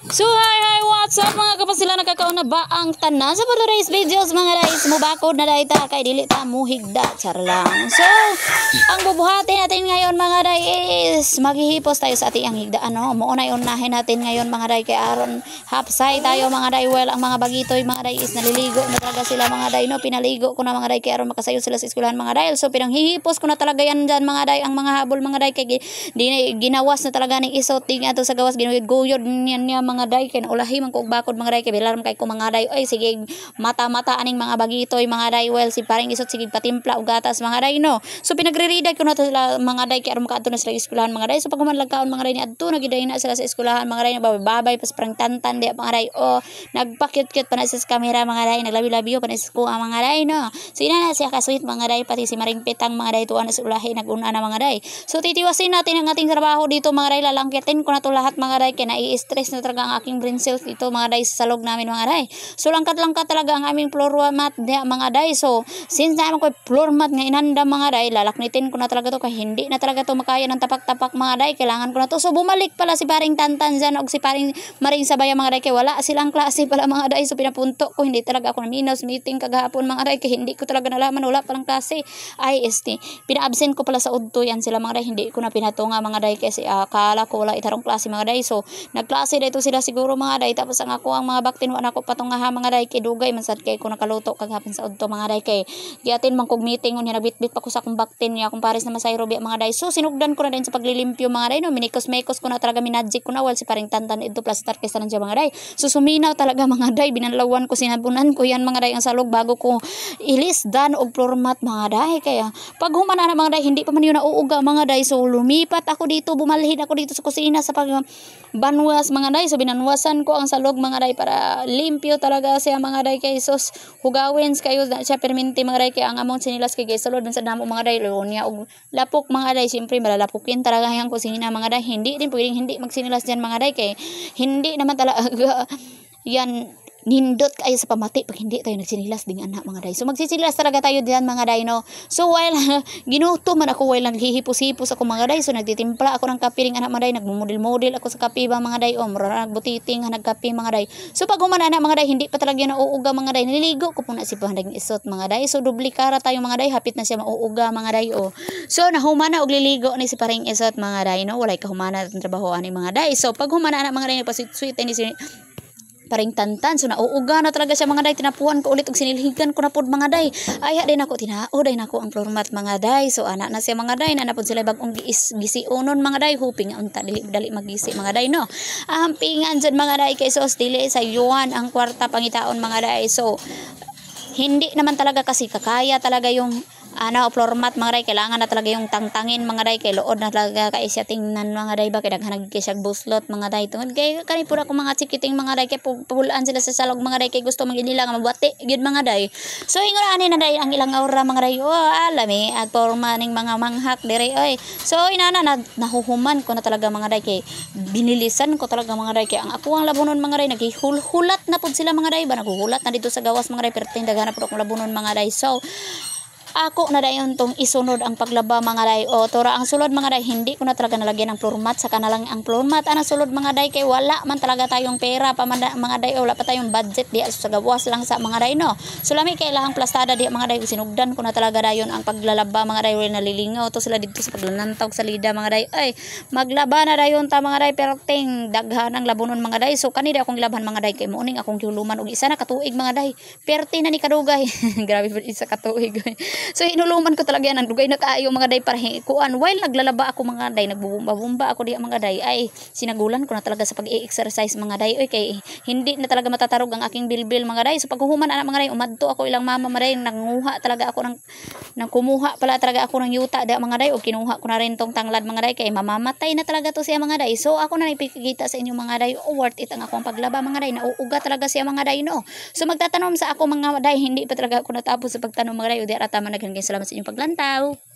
So hi, what's up mga kapasila, nakakaon na ba ang tanan sa Polaris videos mga guys? Mubakod na dahil ta kay dili ta muhigda, char lang. So ang bubuhati natin ngayon mga day is maghihipos tayo sa ating higda. Muunay unahin natin ngayon mga day kay aron hapsay tayo mga day. Well, ang mga bagitoy mga day is naliligo na talaga sila mga day, no? Pinaligo ko na mga day kay aron makasayo sila sa eskwelahan mga day. So pinanghihipos ko na talaga yan dyan mga day, ang mga habol mga day kay ginawas na talaga ning isot ting ato sa gawas ginuguyod niyan niya mga day kay naulahi man ko og bakod mga day kay bilar kay ko mga day. Ay sige mata-mata aning mga bagitoy mga day. Well, si paring isot sige patimpla og gatas mga day, no? So pinagre-read ko na sila mga day kay aron makaadto na sila eskwelahan mga day. So pag humanlagkaon mga day ni adto nagiday na sila sa eskwelahan mga day, nagbabay pas parang tantan di mga day. O nagpakyut-kyut pa na sa camera mga day, naglabi-labiyo pa na sa kuha mga day, no? So ina na siya ka-sweet mga day, pati si Maring Petang mga day tuwa na sa ulahi naguna na mga day. So titiwasin natin ang ating trabaho dito mga day, lalangkitin ko na to lahat mga day kay nai-stress na talaga ang aking brain cells dito mga day sa salog namin mga day. So langkat-langkat talaga ang aming floor mat mga day. So since naman ko floor mat nga inanda mga day, lalaknitin ko na talaga to kay hindi na talaga to makaya ng tapak-tapak mga day, kailangan ko na to. So bumalik pala si paring Tantan dyan og si paring Maring Sabaya mga day kay wala silang klase pala mga day. So pinapunto ko, hindi talaga ako na minus meeting kagahapon mga day kay hindi ko talaga nalaman wala palang klase. IST pina-absent ko pala sa udto yan sila mga day, hindi ko na pinatunga mga day kasi akala ko wala itarong klase mga day. So nagklase dito sila siguro mga day, tapos ang ako ang mga baktin wa nako patungaha mga day kay dugay man sad kay ko nakaluto kagahapon sa udto mga day kay giatin man kog meeting unya nagbitbit pa ko sa akong baktin niya akong pares na masayro biya mga day. So sinugdan ko na din sa paglilimpyo mga day, no? Minikos-mekos ko na talaga, minagic ko na. Well, si paring Tantan ito plus tarkesta lang siya mga day. So suminaw talaga mga day, binanlawan ko, sinabunan ko yan mga day ang salog bago ko ilisdan og floor mat mga day. Kaya pag humana na mga day hindi pa man yun nauuga mga day. So lumipat ako dito, bumalhid ako dito sa kusina sa pagbanwas mga day. So binanwasan ko ang salog mga day para limpyo talaga siya mga day. Kay sus hugawins kayo siya perminti mga day, kaya ang among sinilas kay sulod sa damo mga day lunya og lapok mga day. Siyempre malalapukin talaga yang kusina mga day, hindi din pwedeng hindi magsinilas diyan mga day kay hindi naman talaga yan nindot kayo sa pamati pag hindi tayo nagsinilas ding anak mga day. So magsisilas talaga tayo diyan mga day, no? So while ginuto man ako, while naghihipos-hipos ako mga day, so nagtitimpla ako ng kape ring anak mga day, nagmumodel-model ako sa kape ba mga day, o mura nagbutiting nagkape mga day. So pag humana na mga day hindi pa talaga nauuga mga day, nililigo ko po na si Pandang isot mga day. So dublikara tayo mga day, hapit na siya mauuga mga day, o. So nahumana og liligo ni si paring isot mga day, no? Walay kahumana ng trabaho ani mga day. So pag humana na mga day nagpasweet ni si paring Tantan, so nauuga na talaga siya mga day. Tinapuan ko ulit og sinilhigan ko na pod mga day. Ay din ako tinao day nako ang floor mat mga day. So ana na siya mga day, na napod sila bagong gisionon mga day, hoping unta dali magisi mga day, no? Pingan jud mga day kay sos dili sa yuan ang kwarta pangitaon mga day. So hindi naman talaga kasi kakaya talaga yung floor mat mga day, kailangan na talaga yung tangtangin mga day, kay lood na talaga kay siya tingnan mga day, ba kay daghan kay siya buslot mga day. Tungod kay kani pura ko mga chikiting mga day kay pulaan sila sa salog mga day, kay gusto maginila nga mabati gyud mga day. So ingon ani na day ang ilang aura mga day, alami at porma ning mga manghak dire oy. So inana nahuhuman ko na talaga mga day, kay binilisan ko talaga mga day, kay ang ako ang labunon mga day naghihulat na pud sila mga day, ba naghuhulat na dito sa gawas mga day, pero daghan na pud akong labunon mga day. So ako na dayon tong isunod ang paglaba mga day, o tora ang sulod mga day, hindi ko na talaga nalagyan ng floor mat, saka na lang ang floor mat ana sulod mga day, kay wala man talaga tayong pera pa mga day, o wala pa tayong budget di sa gawas lang sa mga day, no? So lami kay lahang plastada di mga day, sinugdan ko na talaga dayon ang paglalaba mga day. Wala nalilingaw to sila dito sa paglanantaw sa lida mga day. Ay maglaba na dayon ta mga day, perting daghan ang labunon mga day. So kanida akong laban mga day, kay muning akong giuluman og isa na katuig mga day, perti na ni kadugay. Grabe pud isa katuig. So inuluman ko talaga yan ang dugay na kaayo mga day para kuan. While naglalaba ako mga day, nagbubumba ako diya mga day, ay sinagulan ko na talaga sa pag-i-exercise mga day. Oy kay hindi na talaga matatarog ang aking bilbil mga day. So paghuhuman ana mga day, umadto ako ilang mama mga day, nanguha talaga ako ng kumuha pala talaga ako ng yuta da mga day, o kinuha ko na rin tong tanglad mga day, kay mamamatay na talaga to siya mga day. So ako na ipikita sa inyo mga day, worth it ang akong paglaba mga day, nauuga talaga siya mga day, no? So magtatanom sa ako mga day, hindi pa talaga ako natapos sa pagtanom mga day, o di rata man salamat sa inyong paglantaw.